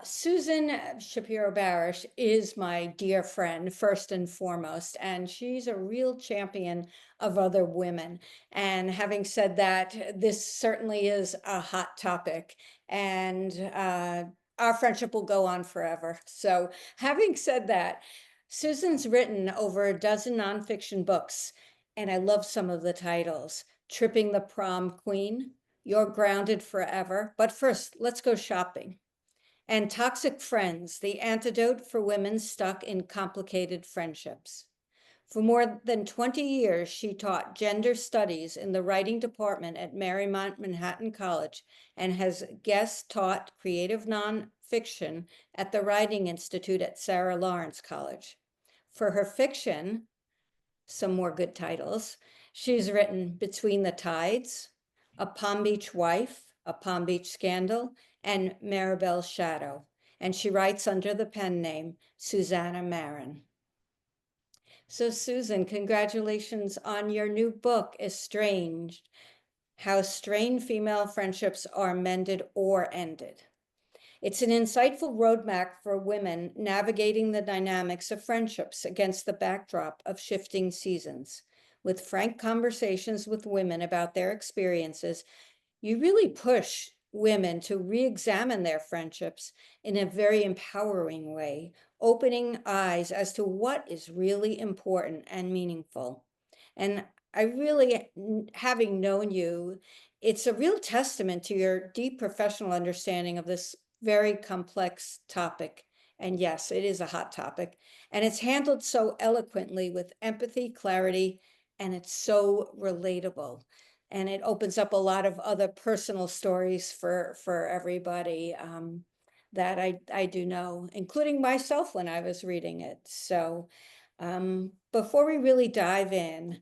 Susan Shapiro Barash is my dear friend, first and foremost, and she's a real champion of other women. And having said that, this certainly is a hot topic, and our friendship will go on forever. So, having said that, Susan's written over a dozen nonfiction books, and I love some of the titles: Tripping the Prom Queen, You're Grounded Forever. But first, let's go shopping. And Toxic Friends, the antidote for women stuck in complicated friendships. For more than 20 years, she taught gender studies in the writing department at Marymount Manhattan College and has guest taught creative nonfiction at the Writing Institute at Sarah Lawrence College. For her fiction, some more good titles, she's written Between the Tides, A Palm Beach Wife, A Palm Beach Scandal, and Maribel's Shadow. And she writes under the pen name Susanna Marin. So, Susan, congratulations on your new book, Estranged: How Strained Female Friendships Are Mended or Ended. It's an insightful roadmap for women navigating the dynamics of friendships against the backdrop of shifting seasons. With frank conversations with women about their experiences, you really push women to re-examine their friendships in a very empowering way, opening eyes as to what is really important and meaningful. And I really, having known you, it's a real testament to your deep professional understanding of this very complex topic. And yes, it is a hot topic. And it's handled so eloquently with empathy, clarity, and it's so relatable. And it opens up a lot of other personal stories for everybody that I do know, including myself when I was reading it. So before we really dive in,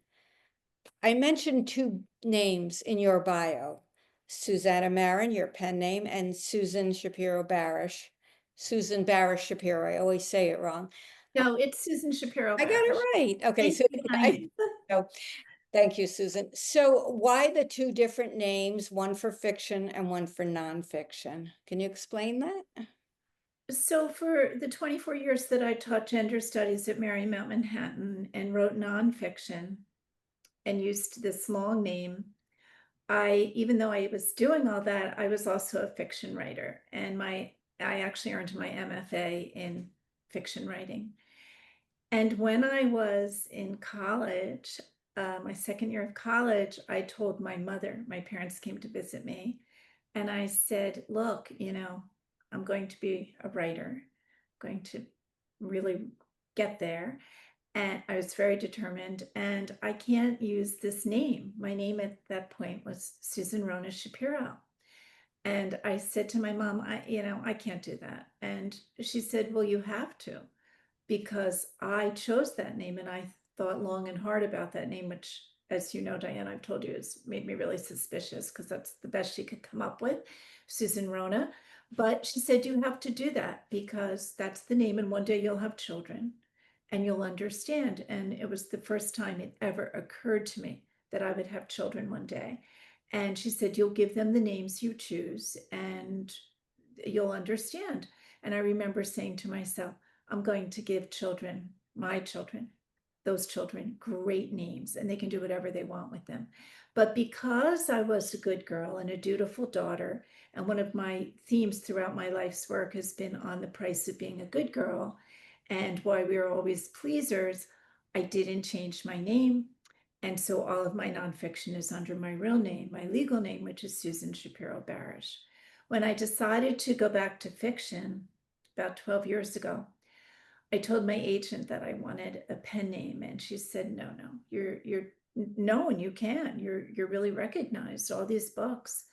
I mentioned two names in your bio: Susanna Marin, your pen name, and Susan Shapiro Barash. Susan Barash Shapiro, I always say it wrong. No, it's Susan Shapiro I got it Barash. right. Okay, Thank so you, I, Diane. so thank you, Susan. So why the two different names, one for fiction and one for nonfiction? Can you explain that? So for the 24 years that I taught gender studies at Marymount Manhattan and wrote nonfiction and used this long name, even though I was doing all that, I was also a fiction writer, and I actually earned my MFA in fiction writing. And when I was in college, my second year of college, I told my mother, my parents came to visit me, and I said, look, I'm going to be a writer, going to really get there. And I was very determined, and I can't use this name. My name at that point was Susan Rona Shapiro. And I said to my mom, I can't do that. And she said, well, you have to, because I chose that name and I thought long and hard about that name, which, as you know, Diane, I've told you, has made me really suspicious because that's the best she could come up with, Susan Rona. But she said, you have to do that because that's the name, and one day you'll have children and you'll understand. And it was the first time it ever occurred to me that I would have children one day. And she said, you'll give them the names you choose and you'll understand. And I remember saying to myself, I'm going to give children, my children, those children, great names, and they can do whatever they want with them. But because I was a good girl and a dutiful daughter, and one of my themes throughout my life's work has been on the price of being a good girl and why we are always pleasers, I didn't change my name. And so all of my nonfiction is under my real name, my legal name, which is Susan Shapiro Barash. When I decided to go back to fiction about 12 years ago, I told my agent that I wanted a pen name, and she said, no, you're known, you can, you're really recognized, all these books.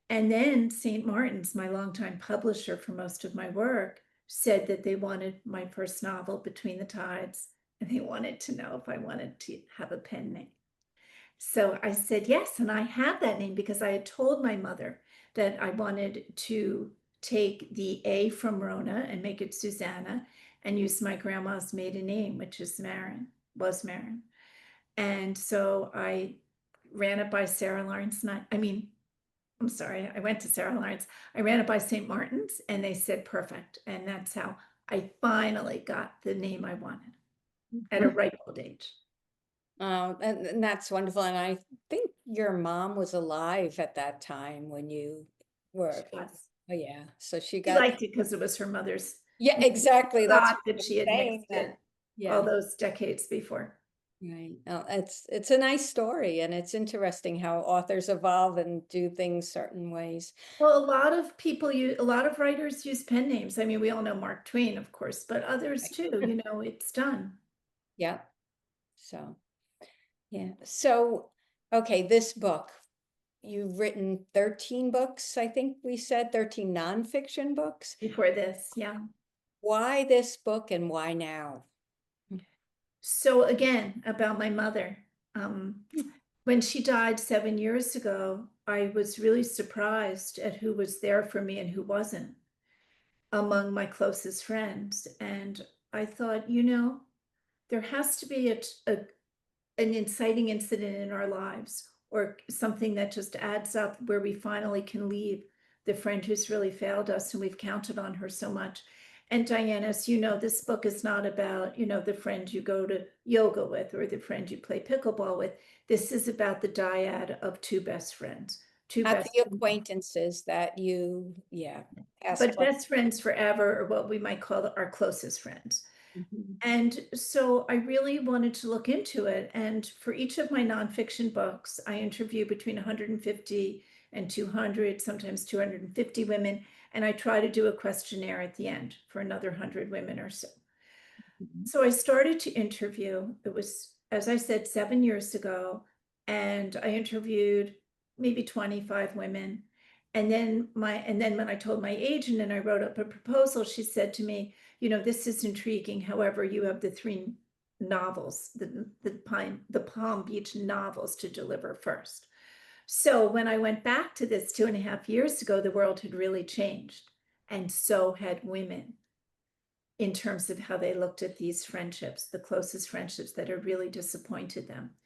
And then St. Martin's, my longtime publisher for most of my work, said that they wanted my first novel, Between the Tides, and they wanted to know if I wanted to have a pen name. So I said yes, and I have that name because I had told my mother that I wanted to take the A from Rona and make it Susanna and use my grandma's maiden name, which is Marin, was Marin. And so I ran it by Sarah Lawrence, I'm sorry, I went to Sarah Lawrence. I ran it by St. Martin's and they said perfect. And that's how I finally got the name I wanted at a ripe old age. And that's wonderful. And I think your mom was alive at that time when you She were, was. oh yeah. So she She got, liked it because it was her mother's yeah, exactly. That's thought what that I'm she had saying mixed that. it all Yeah. those decades before. Right. Oh, it's a nice story, and it's interesting how authors evolve and do things certain ways. Well, a lot of people use, a lot of writers use pen names. I mean, we all know Mark Twain, of course, but others too, you know, it's done. Yeah. So, yeah. So, okay, this book, you've written 13 books, I think we said 13 nonfiction books. Before this, yeah. Why this book and why now? So again, about my mother. When she died 7 years ago, I was really surprised at who was there for me and who wasn't among my closest friends. And I thought, you know, there has to be an inciting incident in our lives or something that just adds up where we finally can leave the friend who's really failed us and we've counted on her so much. And Diane, as you know, this book is not about, you know, the friend you go to yoga with or the friend you play pickleball with. This is about the dyad of two best friends, two At best, the acquaintances that you, yeah, passed but on. best friends forever, or what we might call our closest friends. Mhm. And so I really wanted to look into it. And for each of my nonfiction books, I interview between 150 and 200, sometimes 250 women. And I try to do a questionnaire at the end for another 100 women or so. Mhm. So I started to interview. It was, as I said, 7 years ago. And I interviewed maybe 25 women. And then when I told my agent and I wrote up a proposal, she said to me, you know, this is intriguing. However, you have the three novels, the Palm Beach novels to deliver first. So when I went back to this 2.5 years ago, the world had really changed. And so had women in terms of how they looked at these friendships, the closest friendships that had really disappointed them.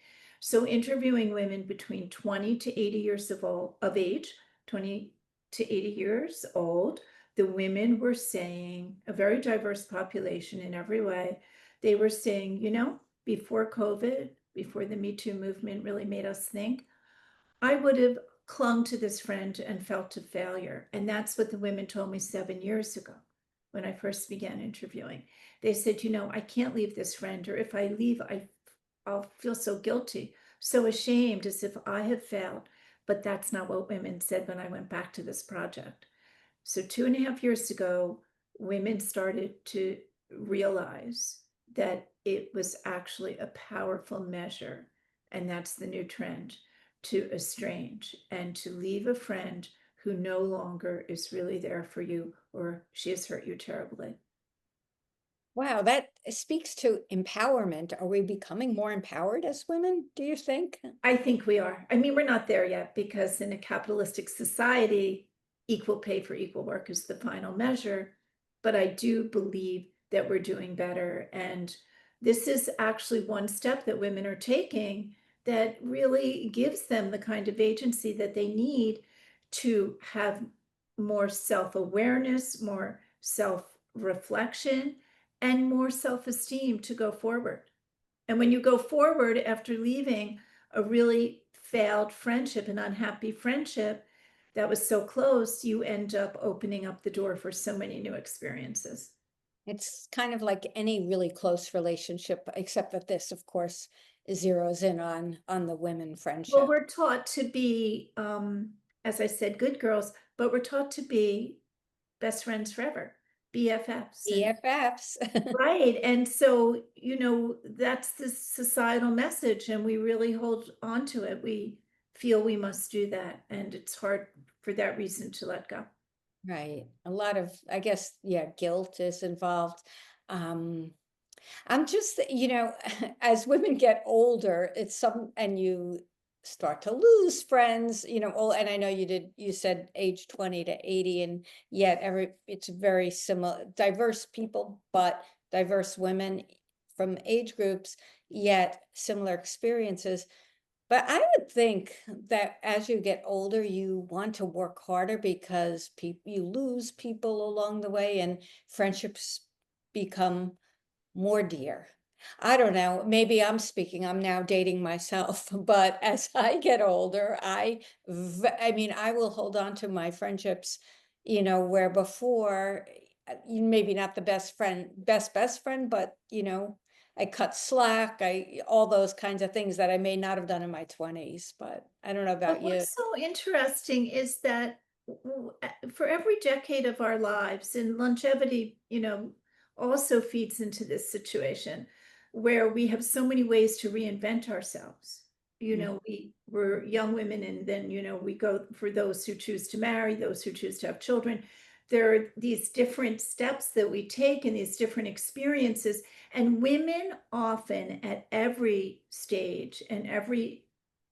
So interviewing women between 20 to 80 years of age, 20 to 80 years old, the women were saying, a very diverse population in every way, they were saying, you know, before COVID, before the Me Too movement really made us think, I would have clung to this friend and felt a failure. And that's what the women told me 7 years ago when I first began interviewing. They said, you know, I can't leave this friend, or if I leave, I'll feel so guilty, so ashamed, as if I have failed. But that's not what women said when I went back to this project. So 2.5 years ago, women started to realize that it was actually a powerful measure, and that's the new trend, to estrange and to leave a friend who no longer is really there for you or she has hurt you terribly. Wow, that speaks to empowerment. Are we becoming more empowered as women, do you think? I think we are. I mean, we're not there yet because in a capitalistic society, equal pay for equal work is the final measure. But I do believe that we're doing better. And this is actually one step that women are taking that really gives them the kind of agency that they need to have more self-awareness, more self-reflection, and more self-esteem to go forward. And when you go forward after leaving a really failed friendship, an unhappy friendship that was so close, you end up opening up the door for so many new experiences. It's kind of like any really close relationship, except that this, of course, zeroes in on the women Well, friendship. we're taught to be, as I said, good girls, but we're taught to be best friends forever, BFFs. And BFFs. right. And so, you know, that's the societal message, and we really hold on to it. We feel we must do that. And it's hard for that reason to let go. Right. A lot of, I guess, yeah, guilt is involved. Um, I'm just, as women get older, it's and you start to lose friends, and I know you said age 20 to 80, and yet it's very similar, diverse people, but diverse women from age groups, yet similar experiences. But I would think that as you get older, you want to work harder because you lose people along the way and friendships become more dear. I don't know, maybe I'm now dating myself, but as I get older, I mean, I will hold on to my friendships, where before, maybe not the best friend, but I cut slack, all those kinds of things that I may not have done in my 20s, but I don't know But about you. what's so interesting is that for every decade of our lives, and longevity, also feeds into this situation where we have so many ways to reinvent ourselves. Yeah. We're young women, and then, we go for those who choose to marry, those who choose to have children. There are these different steps that we take and these different experiences. And women often at every stage and every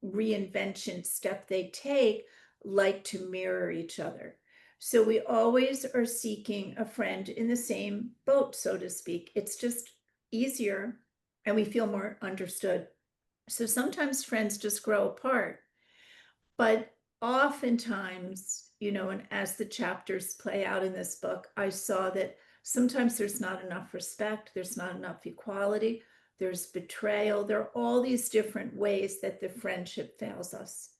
reinvention step they take like to mirror each other. So we always are seeking a friend in the same boat, so to speak. It's just easier and we feel more understood. So sometimes friends just grow apart, but oftentimes, and as the chapters play out in this book, I saw that sometimes there's not enough respect, there's not enough equality, there's betrayal. There are all these different ways that the friendship fails us.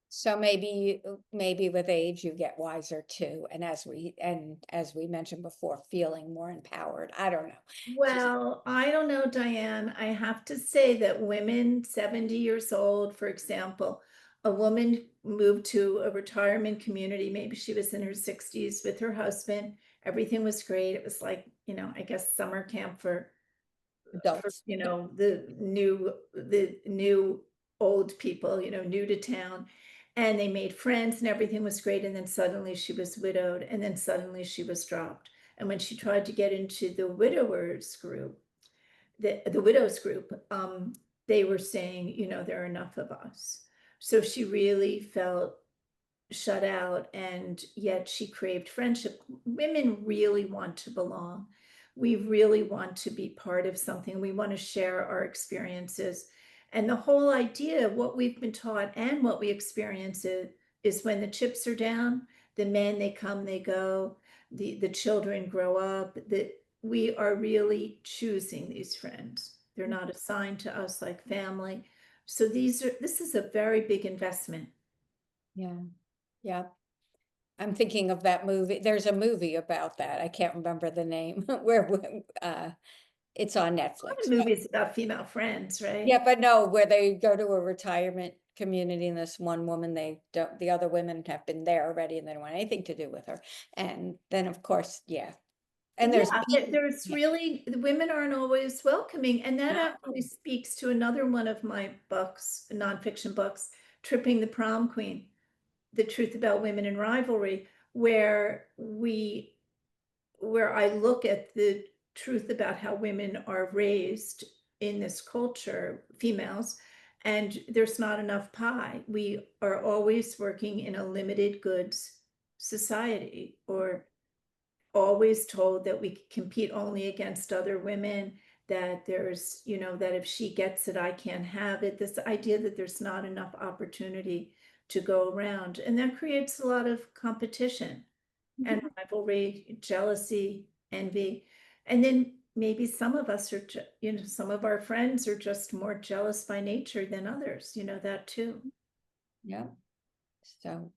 So maybe with age you get wiser too, and as we mentioned before, feeling more empowered. I don't know. Just Well, I don't know, Diane. I have to say that women 70 years old, for example, a woman moved to a retirement community. Maybe she was in her 60s with her husband. Everything was great. It was like, I guess summer camp for adults. the new old people, new to town. And they made friends and everything was great. And then suddenly she was widowed, and then suddenly she was dropped. And when she tried to get into the widowers group, the widows group, they were saying, there are enough of us. So she really felt shut out, and yet she craved friendship. Women really want to belong. We really want to be part of something. We want to share our experiences. And the whole idea of what we've been taught and what we experience is when the chips are down, the men, they come, they go, the children grow up, that we are really choosing these friends. They're not assigned to us like family. So this is a very big investment. Yeah. Yeah. I'm thinking of that movie. There's a movie about that. I can't remember the name where it's on Netflix. The movie is about female friends, Yeah, right? but no, where they go to a retirement community and this one woman, the other women have been there already and they don't want anything to do with her. And then of course, yeah. And Yeah, there's there's yeah. really, the women aren't always welcoming. And that No. actually speaks to another one of my books, nonfiction books, Tripping the Prom Queen, The Truth About Women in Rivalry, where I look at the truth about how women are raised in this culture, females, and there's not enough pie. We are always working in a limited goods society, or always told that we compete only against other women, that there's, that if she gets it, I can't have it. This idea that there's not enough opportunity to go around. And that creates a lot of competition and Mhm. rivalry, jealousy, envy. And then maybe some of us are, some of our friends are just more jealous by nature than others, that too. Yeah. So,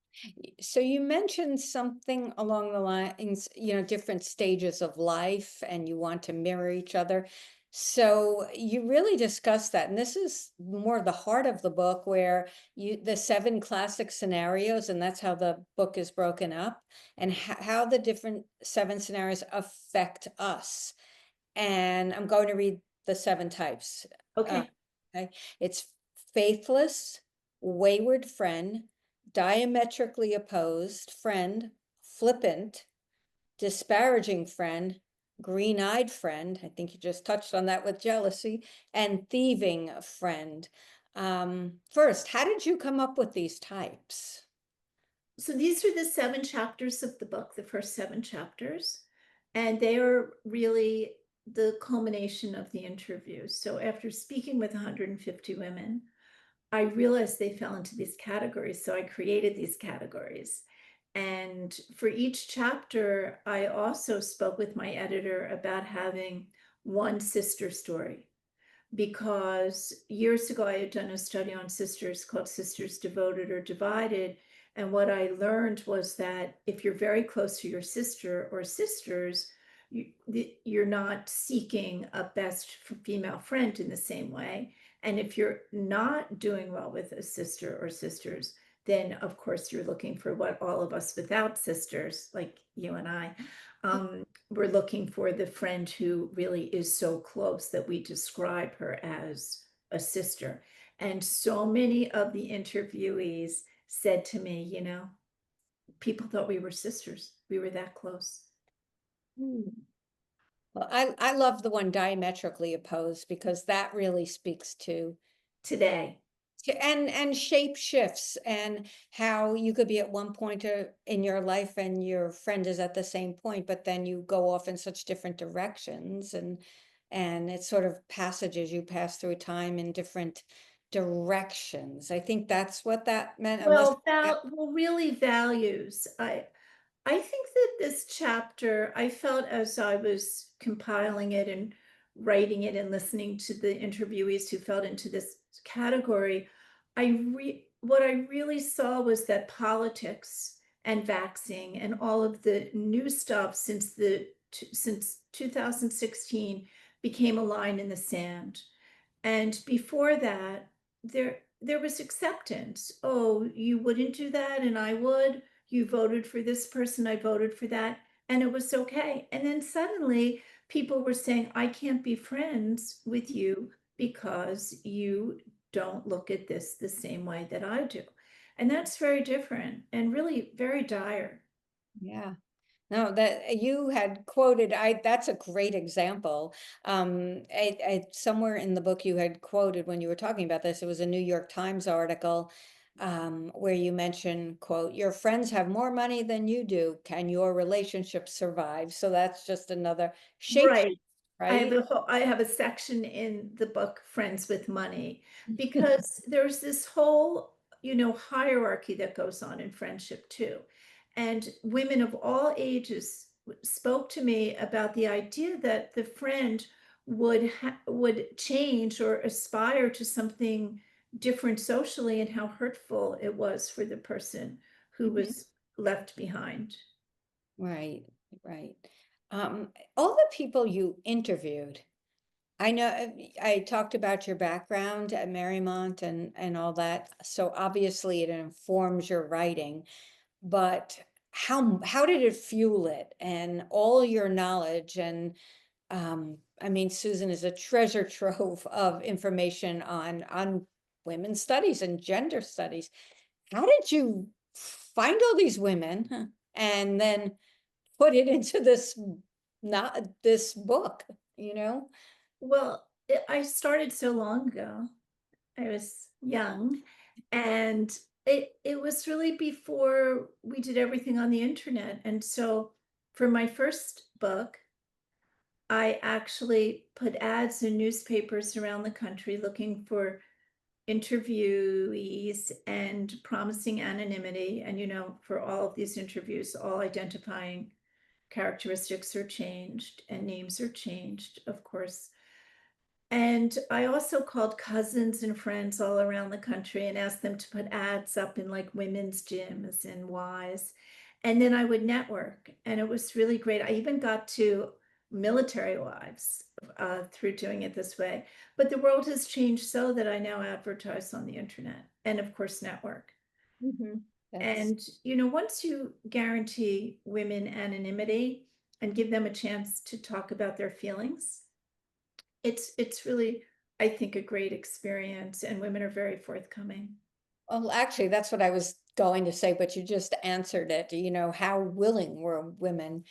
so you mentioned something along the lines, different stages of life and you want to mirror each other. So you really discuss that. And this is more the heart of the book where the 7 classic scenarios, and that's how the book is broken up, and how the different 7 scenarios affect us. And I'm going to read the 7 types. Uh, Okay. okay. It's faithless, wayward friend, diametrically opposed friend, flippant, disparaging friend, green-eyed friend. I think you just touched on that with jealousy, and thieving friend. First, how did you come up with these types? So these are the 7 chapters of the book, the first 7 chapters, and they are really the culmination of the interview. So after speaking with 150 women, I realized they fell into these categories, so I created these categories. And for each chapter, I also spoke with my editor about having one sister story, because years ago I had done a study on sisters called Sisters Devoted or Divided. And what I learned was that if you're very close to your sister or sisters, you're not seeking a best female friend in the same way. And if you're not doing well with a sister or sisters, then of course you're looking for what all of us without sisters, like you and I, we're looking for the friend who really is so close that we describe her as a sister. And so many of the interviewees said to me, people thought we were sisters. We were that close. Hmm. Well, I love the one diametrically opposed because that really speaks Today. and shape shifts and how you could be at one point in your life and your friend is at the same point, but then you go off in such different directions and it's sort of passages you pass through time in different directions. I think that's what that meant, unless Well, really values. I think that this chapter, I felt as I was compiling it and writing it and listening to the interviewees who fell into this category, what I really saw was that politics and vaxxing and all of the new stuff since 2016 became a line in the sand. And before that, there was acceptance. Oh, you wouldn't do that, and I would. You voted for this person, I voted for that, and it was okay. And then suddenly people were saying, I can't be friends with you because you don't look at this the same way that I do. And that's very different and really very dire. yeah. No, that you had quoted, that's a great example. Somewhere in the book you had quoted when you were talking about this, it was a New York Times article, where you mentioned, quote, your friends have more money than you do. Can your relationship survive? So that's just another shape, Right. right? I have a section in the book, Friends with Money, because there's this whole, hierarchy that goes on in friendship too. And women of all ages spoke to me about the idea that the friend would change or aspire to something different socially, and how hurtful it was for the person who Mhm. was left behind. Right, right. All the people you interviewed, I know I talked about your background at Marymount and all that. So obviously it informs your writing, but how did it fuel it and all your knowledge and I mean Susan is a treasure trove of information on women's studies and gender studies. How did you find all these women and then put it into not this book, you know? Well, I started so long ago. I was young, and it was really before we did everything on the internet. And so for my first book, I actually put ads in newspapers around the country looking for interviewees and promising anonymity. And for all of these interviews, all identifying characteristics are changed and names are changed, of course. And I also called cousins and friends all around the country and asked them to put ads up in like women's gyms and Y's. And then I would network, and it was really great. I even got to military wives through doing it this way. But the world has changed so that I now advertise on the internet and, of course, network. Mhm. That's And, once you guarantee women anonymity and give them a chance to talk about their feelings, it's really, I think, a great experience, and women are very forthcoming. well, actually, that's what I was going to say, but you just answered it. How willing were women,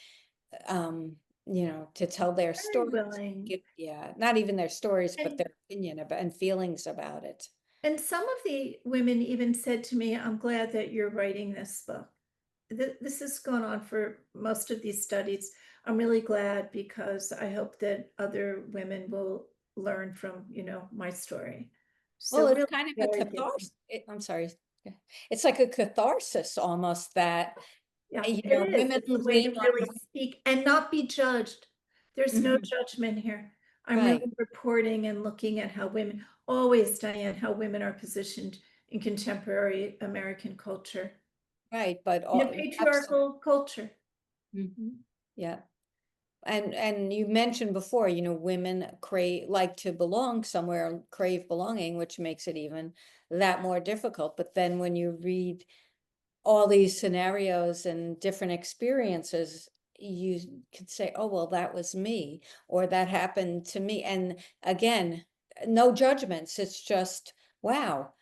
um, to tell their Very stories? willing. Yeah, not even their stories, but And their opinion about and feelings about it. and some of the women even said to me, I'm glad that you're writing this book. This has gone on for most of these studies. I'm really glad, because I hope that other women will learn from, my story. Well, So it's really kind of a very different. catharsis. I'm sorry. Yeah. It's like a catharsis almost that, Yeah, you it know, is. women It's a way to lean really on. speak and not be judged. There's no Mhm. judgment here. I'm Right, really reporting and looking at how women, always, Diane, how women are positioned in contemporary American culture, right, but in a all, absolutely. patriarchal culture. Yeah. And you mentioned before, you know, women crave like to belong somewhere, crave belonging, which makes it even that more difficult. But then when you read all these scenarios and different experiences, you could say, oh, well, that was me, or that happened to me. And again, no judgments. It's just, wow,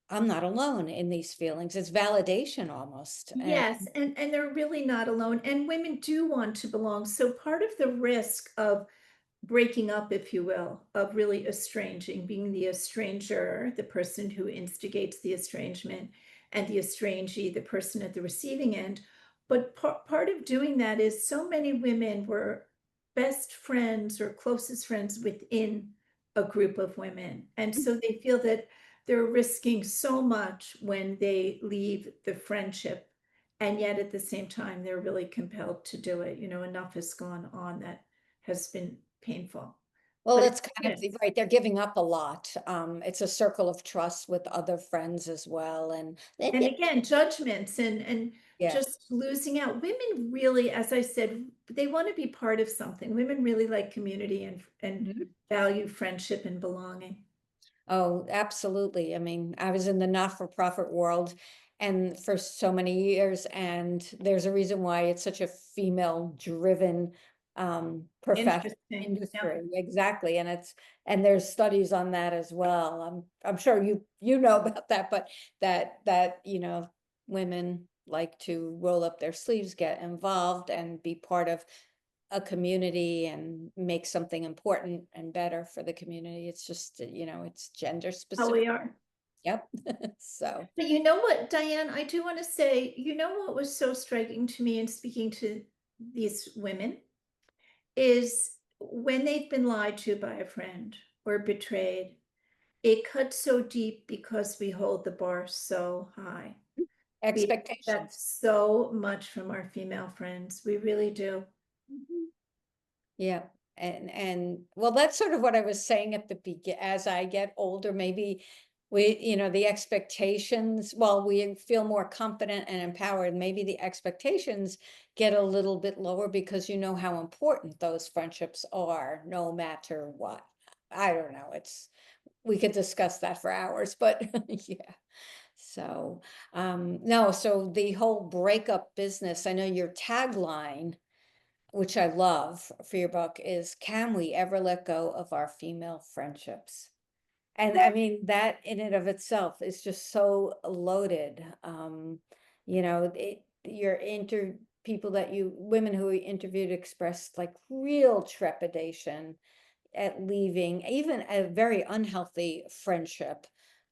I'm not alone in these feelings. It's validation almost. And Yes, and they're really not alone. And women do want to belong. So part of the risk of breaking up, if you will, of really estranging, being the estranger, the person who instigates the estrangement, and the estrangee, the person at the receiving end. But part of doing that is so many women were best friends or closest friends within a group of women. And so they feel that they're risking so much when they leave the friendship. And yet at the same time, they're really compelled to do it. You know, enough has gone on that has been painful. well, But it's it's kind of yes. right. They're giving up a lot. It's a circle of trust with other friends as well. And And again, judgments and yeah. just losing out. Women really, as I said, they want to be part of something. Women really like community and Mhm. value friendship and belonging. Oh, absolutely. I mean, I was in the not-for-profit world and for so many years, and there's a reason why it's such a female-driven profession Interesting. Yeah. industry. Exactly. And there's studies on that as well. I'm sure you know about that, but that, you know, women like to roll up their sleeves, get involved, and be part of a community and make something important and better for the community. It's just, you know, it's gender How we specific. are. Yep. So, But you know what, Diane, I do want to say, you know what was so striking to me in speaking to these women is when they've been lied to by a friend or betrayed, it cuts so deep because we hold the bar so high. We expect expectations. so much from our female friends. We really do. Mhm. Yeah. And well, that's sort of what I was saying at the begin, as I get older, maybe we, you know, the expectations, well, we feel more confident and empowered. Maybe the expectations get a little bit lower because you know how important those friendships are, no matter what. I don't know. We could discuss that for hours, but yeah. So, no, so the whole breakup business, I know your tagline, which I love for your book, is can we ever let go of our female friendships? And I mean, that in and of itself is just so loaded. You know, your people that women who we interviewed expressed like real trepidation at leaving even a very unhealthy friendship.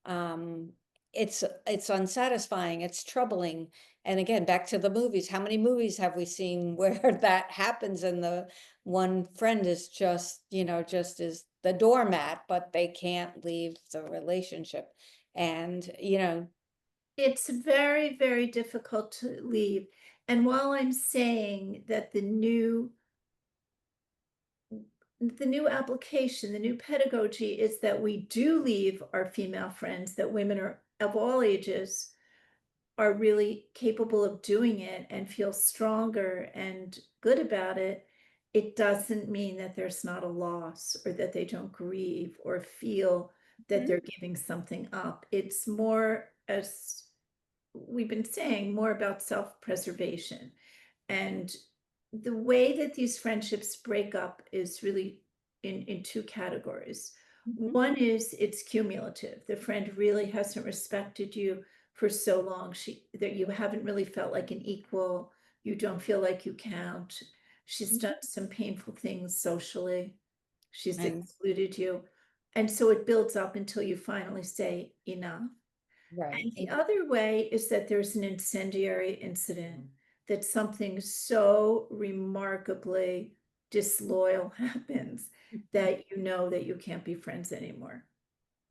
Um, it's unsatisfying, it's troubling. And again, back to the movies, how many movies have we seen where that happens and the one friend is just, you know, just is the doormat, but they can't leave the relationship. And, you know, It's very, very difficult to leave. And while I'm saying that the new application, the new pedagogy is that we do leave our female friends, that women are of all ages are really capable of doing it and feel stronger and good about it, it doesn't mean that there's not a loss or that they don't grieve or feel that they're giving something up. It's more, as we've been saying, more about self-preservation. And the way that these friendships break up is really in two categories. Mhm. One is it's cumulative. The friend really hasn't respected you for so long. That you haven't really felt like an equal. You don't feel like you count. She's Mhm. done some painful things socially. She's And excluded you. And so it builds up until you finally say enough. right. And the other way is that there's an incendiary incident, that something so remarkably disloyal happens that you know that you can't be friends anymore.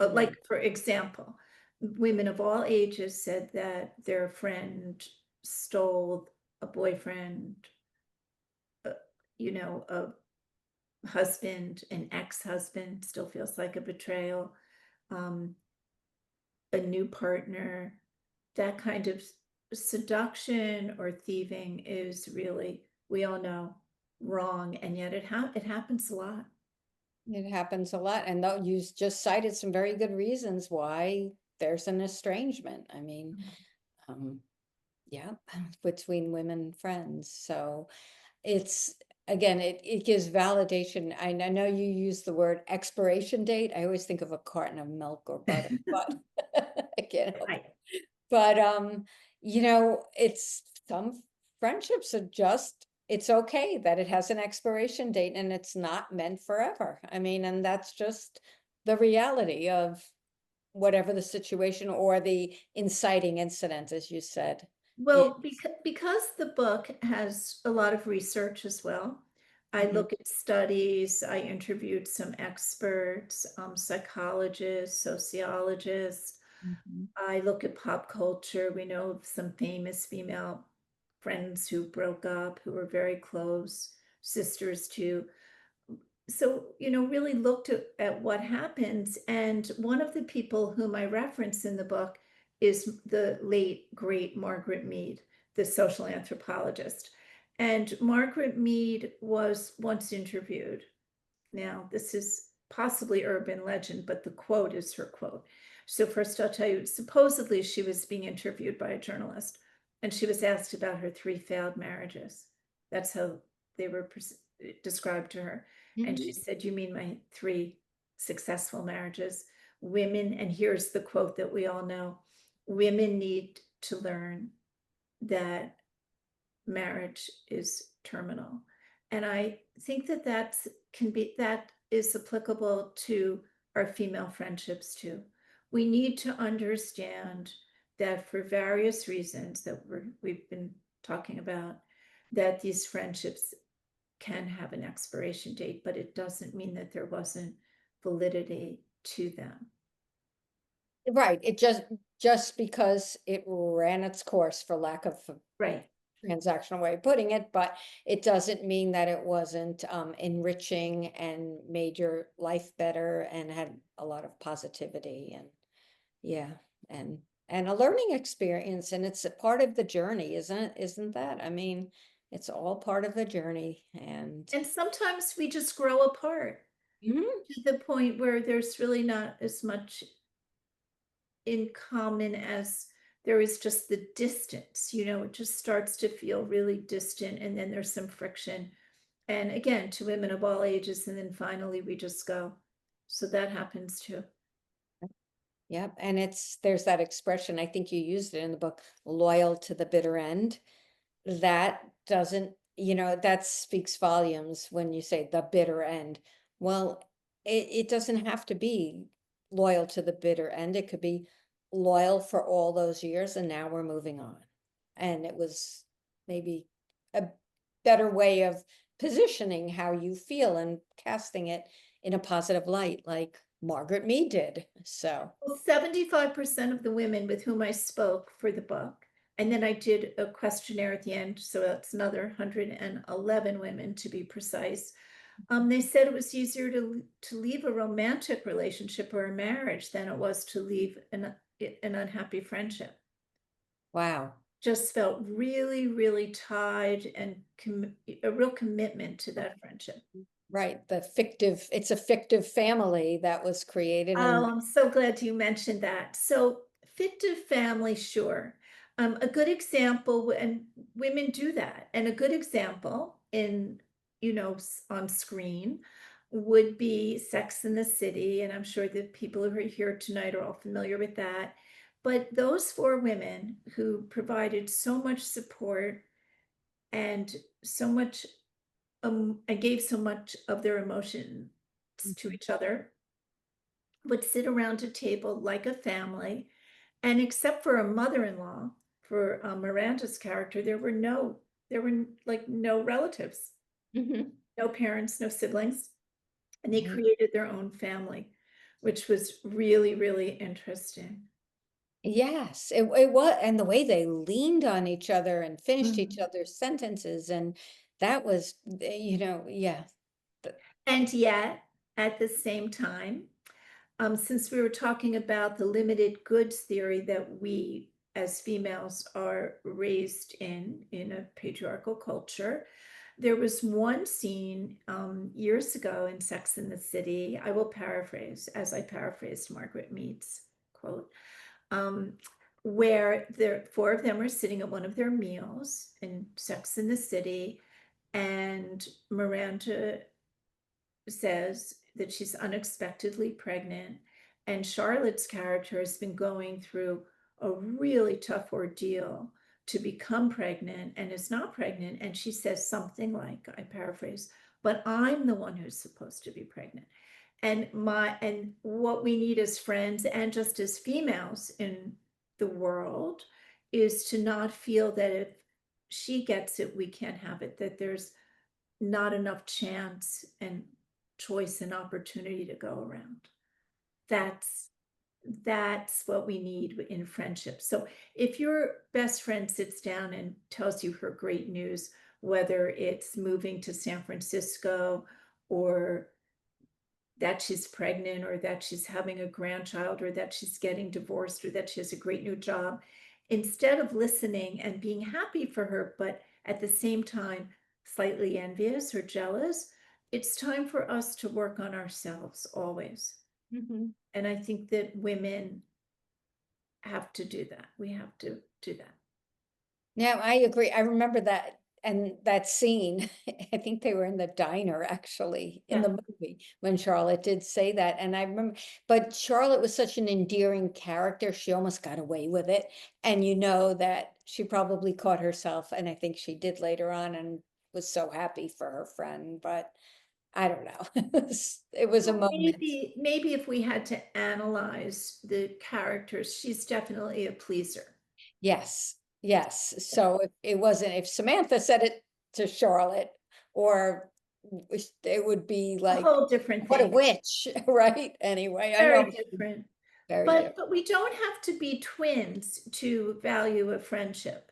Like, Right. for example, women of all ages said that their friend stole a boyfriend, uh, a husband, an ex-husband still feels like a betrayal, um, a new partner, that kind of seduction or thieving is really, we all know, wrong, and yet it happens a lot. It happens a lot, and though you just cited some very good reasons why there's an estrangement. I mean, um, yeah, between women friends. So it's again, it gives validation. I know you use the word expiration date. I always think of a carton of milk or butter, but I can't help Right. but, it's some friendships are just it's okay that it has an expiration date and it's not meant forever. I mean, and that's just the reality of whatever the situation or the inciting incident, as you said. Yeah. Well, because the book has a lot of research as well, I Mhm. look at studies, I interviewed some experts, psychologists, sociologists. Mhm. I look at pop culture. We know of some famous female friends who broke up, who were very close, sisters too. So, really looked at what happens. And one of the people whom I reference in the book is the late, great Margaret Mead, the social anthropologist. And Margaret Mead was once interviewed. Now, this is possibly urban legend, but the quote is her quote. So, first, I'll tell you, supposedly she was being interviewed by a journalist, and she was asked about her three failed marriages. That's how they were described to her. And she Mhm. said, "You mean my three successful marriages?" Women, and here's the quote that we all know, women need to learn that marriage is terminal. And I think that that is applicable to our female friendships too. We need to understand that for various reasons that we've been talking about, that these friendships can have an expiration date, but it doesn't mean that there wasn't validity to them. Right. It just because it ran its course, for lack of Right. transactional way of putting it, but it doesn't mean that it wasn't enriching and made your life better and had a lot of positivity and yeah, and and a learning experience, and it's a part of the journey, isn't it? Isn't that? I mean, it's all part of the journey, and And sometimes we just grow apart Mhm. to the point where there's really not as much in common as there is just the distance, it just starts to feel really distant, and then there's some friction. And again, to women of all ages, and then finally we just go. So that happens too. Yep, and it's there's that expression, I think you used it in the book, loyal to the bitter end. That doesn't, that speaks volumes when you say the bitter end. Well, it doesn't have to be loyal to the bitter end. It could be loyal for all those years and now we're moving on. And it was maybe a better way of positioning how you feel and casting it in a positive light, like Margaret Mead did. So, Well, 75% of the women with whom I spoke for the book, and then I did a questionnaire at the end, so that's another 111 women to be precise. They said it was easier to leave a romantic relationship or a marriage than it was to leave an unhappy friendship. wow. Just felt really, really tied and a real commitment to that friendship. Right, it's a fictive family that was created Oh, and I'm so glad you mentioned that. So, fictive family, sure. A good example, and women do that, and a good example in, on screen would be Sex in the City. And I'm sure that people who are here tonight are all familiar with that. But those four women who provided so much support and so much, and gave so much of their emotions to Mhm. each other would sit around a table like a family, and except for a mother-in-law, for Miranda's character, there were like no relatives, Mhm. no parents, no siblings, and they Right. created their own family. which was really, really interesting. Yes, it was, and the way they leaned on each other and finished each Mhm. other's sentences, and that was, yeah. th- And yet, at the same time, since we were talking about the limited goods theory that we as females are raised in a patriarchal culture, there was one scene years ago in Sex and the City. I will paraphrase as I paraphrased Margaret Mead's quote, um, where the four of them are sitting at one of their meals in Sex and the City, and Miranda says that she's unexpectedly pregnant, and Charlotte's character has been going through a really tough ordeal to become pregnant and is not pregnant. And she says something like, I paraphrase, but I'm the one who's supposed to be pregnant. And what we need as friends and just as females in the world is to not feel that if she gets it, we can't have it, that there's not enough chance and choice and opportunity to go around. That's that's what we need in friendship. So if your best friend sits down and tells you her great news, whether it's moving to San Francisco, or that she's pregnant, or that she's having a grandchild, or that she's getting divorced, or that she has a great new job, instead of listening and being happy for her, but at the same time slightly envious or jealous, it's time for us to work on ourselves always. Mhm. And I think that women have to do that. We have to do that. Yeah, I agree. I remember that, and that scene. I think they were in the diner actually in Yeah. the movie when Charlotte did say that. And I remember, but Charlotte was such an endearing character. She almost got away with it. And you know that she probably caught herself, and I think she did later on, and was so happy for her friend. But I don't know. It was a Well, moment. maybe if we had to analyze the characters, she's definitely a pleaser. Yes, yes. So if it wasn't, if Samantha said it to Charlotte, or it would be A like, whole different what a thing. witch, right? Anyway, I Very know, different. very But different, we don't have to be twins to value a friendship.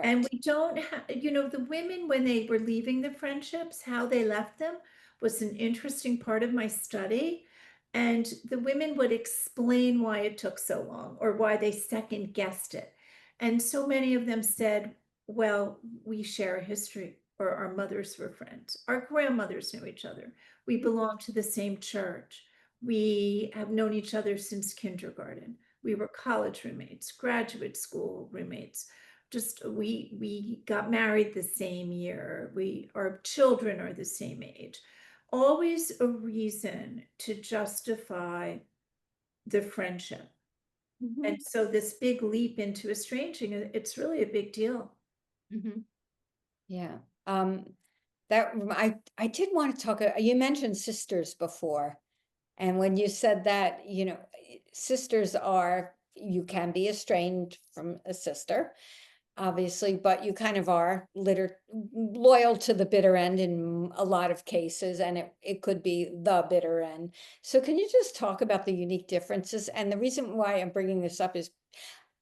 And right? we don't have, the women, when they were leaving the friendships, how they left them was an interesting part of my study. And the women would explain why it took so long, or why they second guessed it. And so many of them said, well, we share a history, or our mothers were friends, our grandmothers knew each other, we belong to the same church, we have known each other since kindergarten, we were college roommates, graduate school roommates, just we got married the same year, we our children are the same age. Always a reason to justify the friendship. Mhm, And so this big leap into estranging, it's really a big deal. mhm. Yeah. I did want to talk, you mentioned sisters before. And when you said that, sisters are, you can be estranged from a sister, obviously, but you kind of are loyal to the bitter end in a lot of cases, and it could be the bitter end. So can you just talk about the unique differences? And the reason why I'm bringing this up is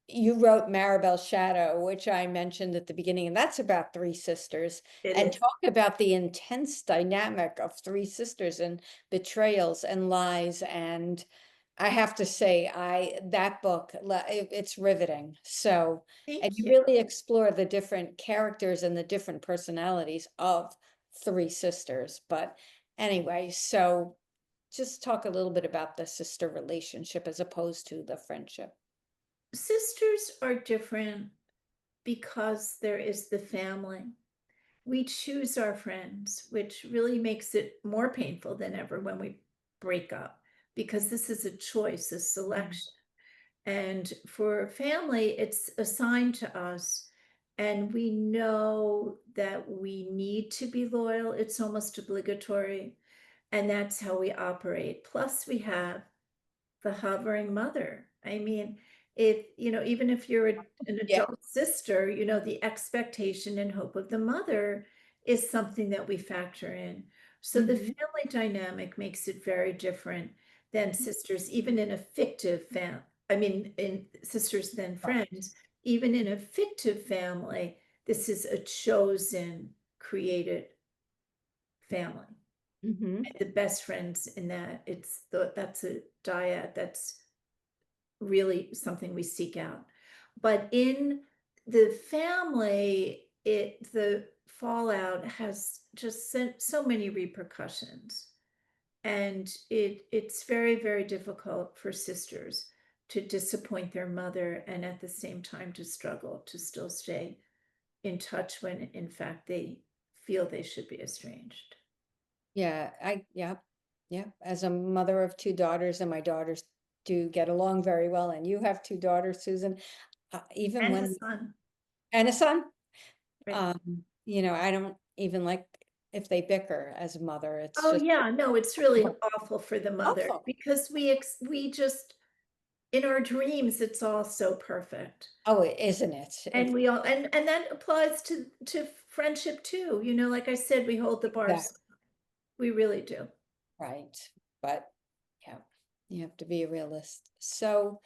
you wrote Maribel's Shadow, which I mentioned at the beginning, and that's about three sisters. It And is. talk about the intense dynamic of three sisters and betrayals and lies. And I have to say, that book, it's riveting. So, and Thank you you. really explore the different characters and the different personalities of three sisters. But anyway, so just talk a little bit about the sister relationship as opposed to the friendship. Sisters are different because there is the family. We choose our friends, which really makes it more painful than ever when we break up, because this is a choice, a Mhm. selection. And for family, it's assigned to us. And we know that we need to be loyal. It's almost obligatory. And that's how we operate. Plus, we have the hovering mother. I mean, if, even if you're an Yeah. adult sister, the expectation and hope of the mother is something that we factor in. So the Mhm. family dynamic makes it very different. than sisters, even in a fictive in sisters than friends, even in a fictive family, this is a chosen, created family. Mm-hmm. The best friends in that, that's a dyad, that's really something we seek out. But in the family, the fallout has just so many repercussions. And it's very, very difficult for sisters to disappoint their mother and at the same time to struggle to still stay in touch when in fact they feel they should be estranged. Yeah, yeah. As a mother of two daughters, and my daughters do get along very well, and you have two daughters, Susan, even And a when, son, and a son, right? I don't even like if they bicker as a mother. It's Oh just yeah, no, it's really awful for the mother awful. because we just in our dreams it's all so perfect. Oh, isn't it? And we all and that applies to friendship too. You know, like I said, we hold the bars. Exactly We really do. right. But yeah, you have to be a realist. So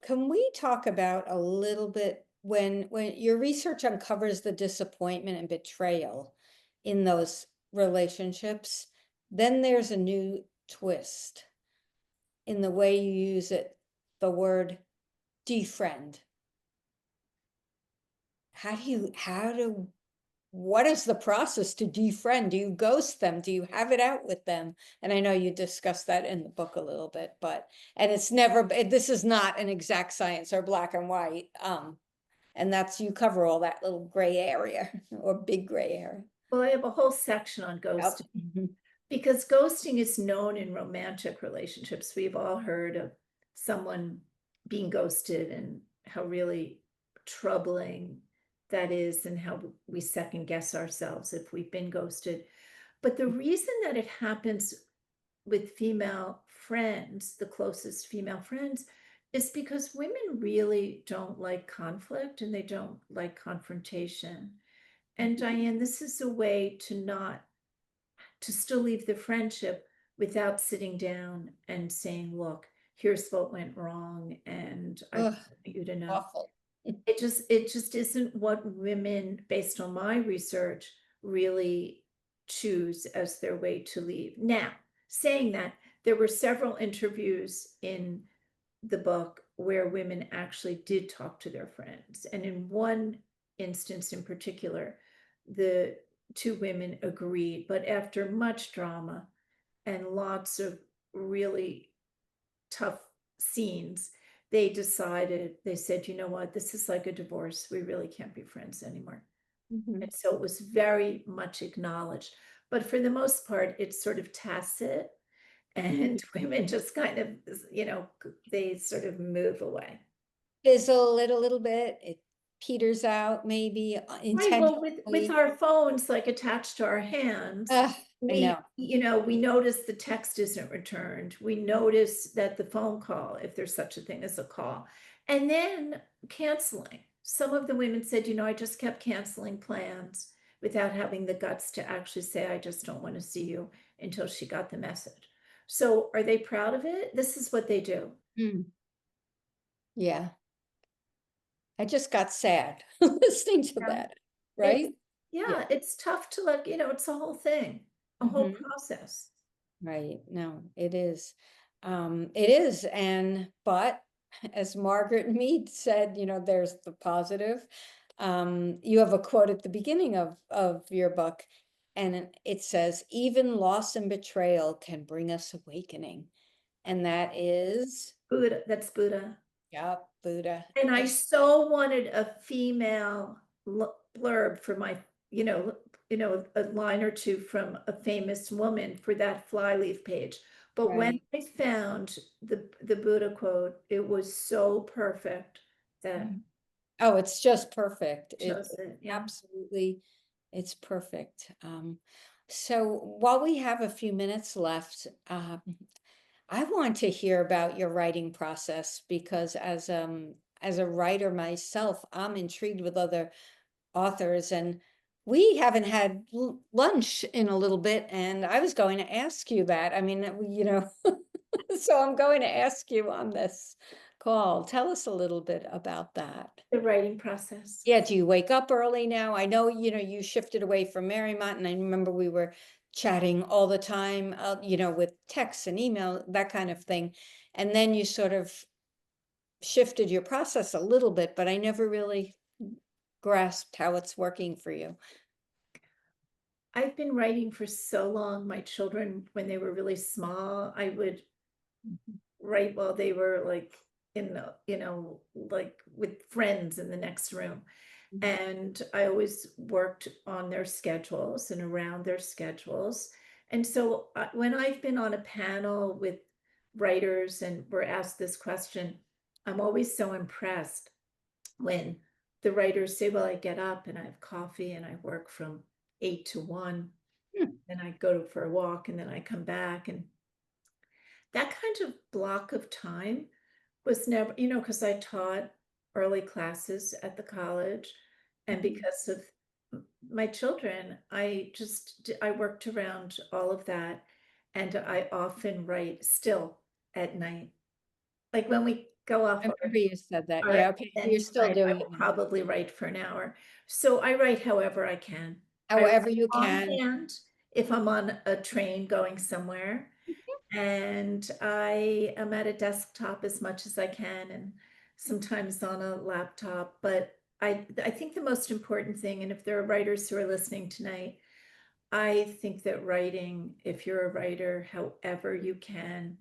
can we talk about a little bit when your research uncovers the disappointment and betrayal in those relationships, then there's a new twist in the way you use it, the word defriend. What is the process to defriend? Do you ghost them? Do you have it out with them? And I know you discussed that in the book a little bit, and it's never, this is not an exact science or black and white. And that's, you cover all that little gray area or big gray area. Well, I have a whole section on Yep. ghosting Mhm. because ghosting is known in romantic relationships. We've all heard of someone being ghosted and how really troubling that is and how we second guess ourselves if we've been ghosted. But the reason that it happens with female friends, the closest female friends, is because women really don't like conflict and they don't like confrontation. And Diane, this is a way to not to still leave the friendship without sitting down and saying, look, here's what went wrong, and I Ugh, want you to know. awful. It just isn't what women, based on my research, really choose as their way to leave. Now, saying that, there were several interviews in the book where women actually did talk to their friends. And in one instance in particular, the two women agreed, but after much drama and lots of really tough scenes, they said, you know what, this is like a divorce. We really can't be friends anymore. Mhm. And so it was very much acknowledged. But for the most part, it's sort of tacit and women just kind of, they sort of move away. Fizzle it a little bit, it peters out maybe Right, well, with intentionally. our phones like attached to our hands, Ugh, I know. we notice the text isn't returned. We notice that the phone call, if there's such a thing as a call, and then canceling. Some of the women said, I just kept canceling plans without having the guts to actually say, I just don't want to see you until she got the message. So are they proud of it? This is what they do. Mm, yeah. I just got sad listening to Yeah. that, It's right? Yeah. yeah, it's tough to it's a whole thing, a whole Mhm. process. Right. No, it is. It is. But as Margaret Mead said, there's the positive. You have a quote at the beginning of your book, and it says, even loss and betrayal can bring us awakening. And that is, Buddha, that's Buddha. yeah, Buddha. And I so wanted a female blurb for my, a line or two from a famous woman for that flyleaf page. But when Right. I found the Buddha quote, it was so perfect that Mhm. Oh, it's just perfect. chose it. Yeah. Absolutely, it's perfect. So while we have a few minutes left, I want to hear about your writing process because as a writer myself, I'm intrigued with other authors and we haven't had lunch in a little bit, and I was going to ask you that. I mean, so I'm going to ask you on this call. Tell us a little bit about that. The writing process. Yeah, do you wake up early now? I know, you shifted away from Marymount, and I remember we were chatting all the time, with texts and email, that kind of thing. And then you sort of shifted your process a little bit, but I never really grasped how it's working for you. I've been writing for so long. My children, when they were really small, I would write while they were like in the, like with friends in the next room. And I always worked on their schedules and around their schedules. And so when I've been on a panel with writers and we're asked this question, I'm always so impressed when the writers say, well, I get up and I have coffee and I work from 8 to 1, Hmm. and I go for a walk and then I come back. And that kind of block of time was never, because I taught early classes at the college, and because of my children, I worked around all of that, and I often write still at night. Like when we go off I remember you said that. our Yeah, okay, so you're event still tonight, I doing will it. probably write for an hour. So I write however I can. I write However you can. longhand if I'm on a train going somewhere, and I am at a desktop as much as I can, and sometimes on a laptop. But I think the most important thing, and if there are writers who are listening tonight, I think that writing, if you're a writer, however you can,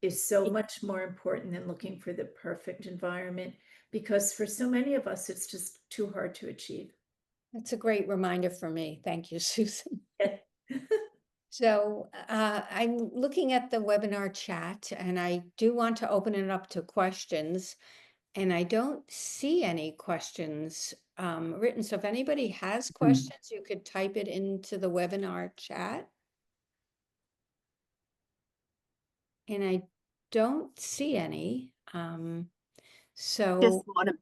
is so much more important than looking for the perfect environment, because for so many of us, it's just too hard to achieve. That's a great reminder for me. Thank you, Susan. So I'm looking at the webinar chat, and I do want to open it up to questions, and I don't see any questions written. So if anybody has questions, you could type it into the webinar chat. And I don't see any. Just So want to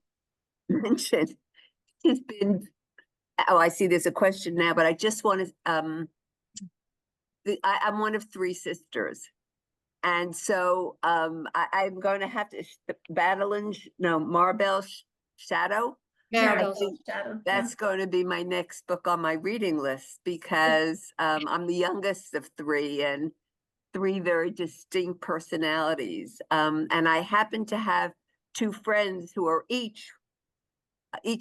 mention, it's been, oh, I see there's a question now, but I just want to, I'm one of three sisters. And so I'm going to have to, Maribel Shadow. Maribel, Shadow, That's going to be my next book on my reading list, because I'm the youngest of three, and three very distinct personalities. And I happen to have two friends who are each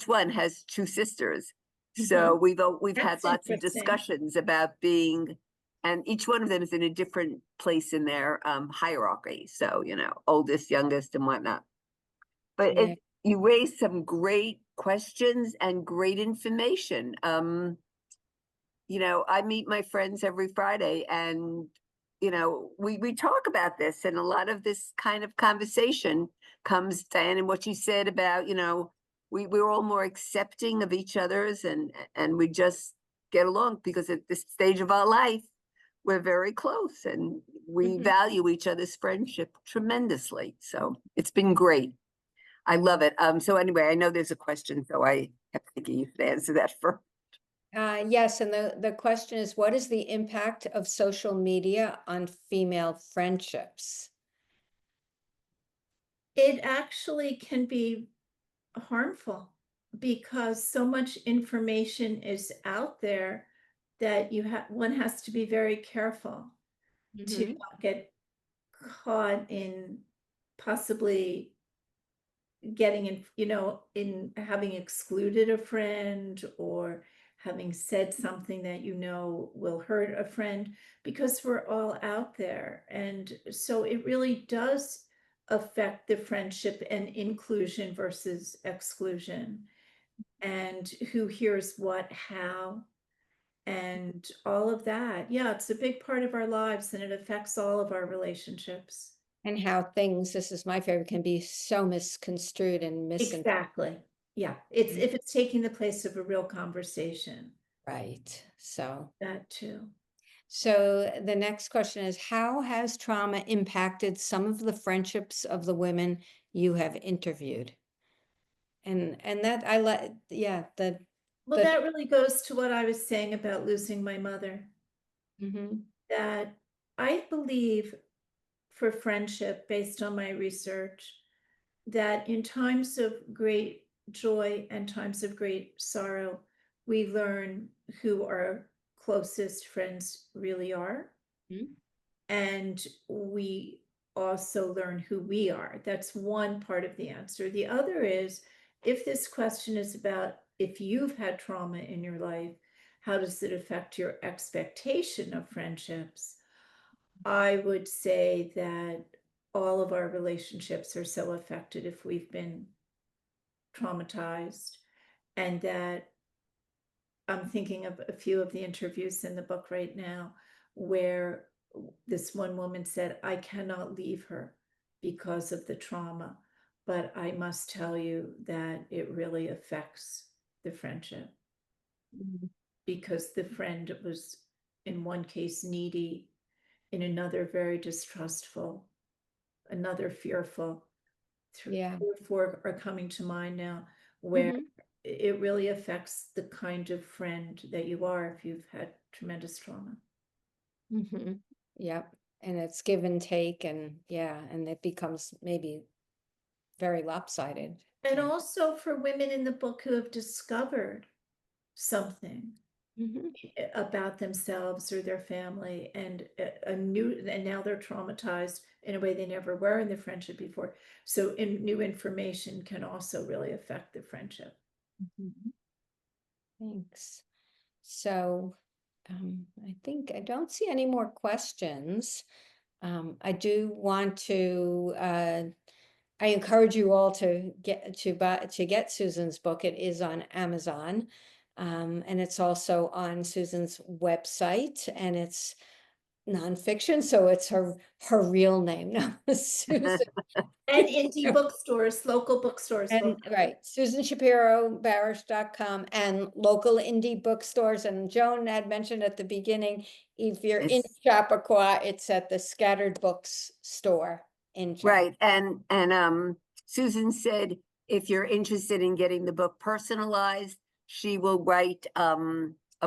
one has two sisters. So we've had That's lots of interesting. discussions about being, and each one of them is in a different place in their hierarchy. So, oldest, youngest, and whatnot. But yeah. you raised some great questions and great information. I meet my friends every Friday, and we talk about this, and a lot of this kind of conversation comes, Diane, and what you said about, we're all more accepting of each other's, and we just get along, because at this stage of our life, we're very close, and we value each other's friendship tremendously. So it's been great. I love it. So anyway, I know there's a question, so I kept thinking you could answer that first. Yes, and the question is, what is the impact of social media on female friendships? It actually can be harmful, because so much information is out there that one has to be very careful to not get caught in possibly getting in having excluded a friend, or having said something that will hurt a friend, because we're all out there. And so it really does affect the friendship, and inclusion versus exclusion, and who hears what, how, and all of that. Yeah, it's a big part of our lives, and it affects all of our relationships. And how things, this is my favorite, can be so misconstrued and misinterpreted. Exactly. Yeah, if it's taking the place of a real conversation. Right. So That too. the next question is, how has trauma impacted some of the friendships of the women you have interviewed? And that I like, yeah, Well, that really goes to what I was saying about losing my mother, Mhm. that I believe for friendship, based on my research, that in times of great joy and times of great sorrow, we learn who our closest friends really are. Mhm. And we also learn who we are. That's one part of the answer. The other is, if this question is about if you've had trauma in your life, how does it affect your expectation of friendships? I would say that all of our relationships are so affected if we've been traumatized, and that I'm thinking of a few of the interviews in the book right now where this one woman said, I cannot leave her because of the trauma, but I must tell you that it really affects the friendship, Mhm. because the friend was, in one case, needy, in another, very distrustful, another fearful. Yeah. 3 or 4 are coming to mind now, where Mhm. it really affects the kind of friend that you are if you've had tremendous trauma. Mhm. Yep. And it's give and take, and yeah, and it becomes maybe very lopsided. And also for women in the book who have discovered something Mhm. about themselves or their family, and a new, and now they're traumatized in a way they never were in the friendship before. So new information can also really affect the friendship. Mhm. Thanks. So, I think I don't see any more questions. I do want to, I encourage you all to get Susan's book. It is on Amazon. And it's also on Susan's website, and it's nonfiction, so it's her real name, not Susan. And indie bookstores, local bookstores. And right, SusanShapiroBarash.com, and local indie bookstores. And Joan had mentioned at the beginning, if you're in Yes. Chappaqua, it's at the Scattered Books store in Chappaqua. Right. And Susan said, if you're interested in getting the book personalized, she will write a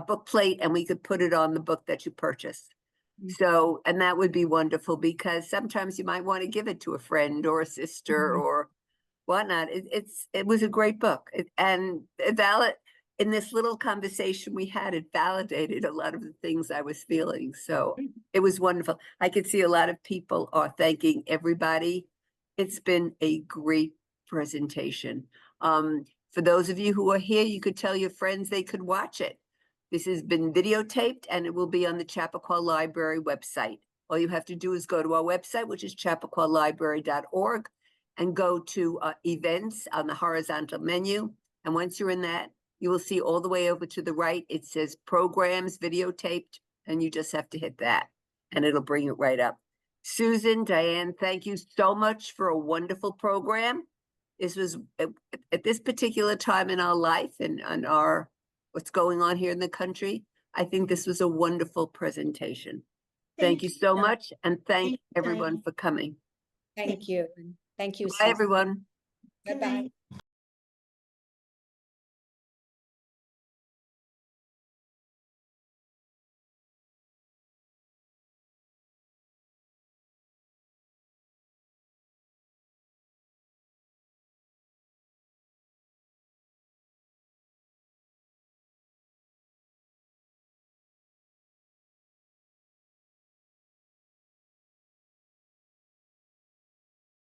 book plate and we could put it on the book that you purchased. Mhm. So, and that would be wonderful, because sometimes you might want to give it to a friend or a sister Mhm. or whatnot. It was a great book. And it in this little conversation we had, it validated a lot of the things I was feeling. So it was wonderful. I could see a lot of people are thanking everybody. It's been a great presentation. For those of you who are here, you could tell your friends they could watch it. This has been videotaped and it will be on the Chappaqua Library website. All you have to do is go to our website, which is chappaqua.library.org, and go to events on the horizontal menu. And once you're in that, you will see all the way over to the right, it says programs videotaped, and you just have to hit that and it'll bring it right up. Susan, Diane, thank you so much for a wonderful program. This was at this particular time in our life and on our what's going on here in the country. I think this was a wonderful presentation. Thank you so Diane. much, and thank Thank you, everyone Diane. for coming. Thank you. Thank you, Bye, Susan. everyone. Bye-bye. Good night.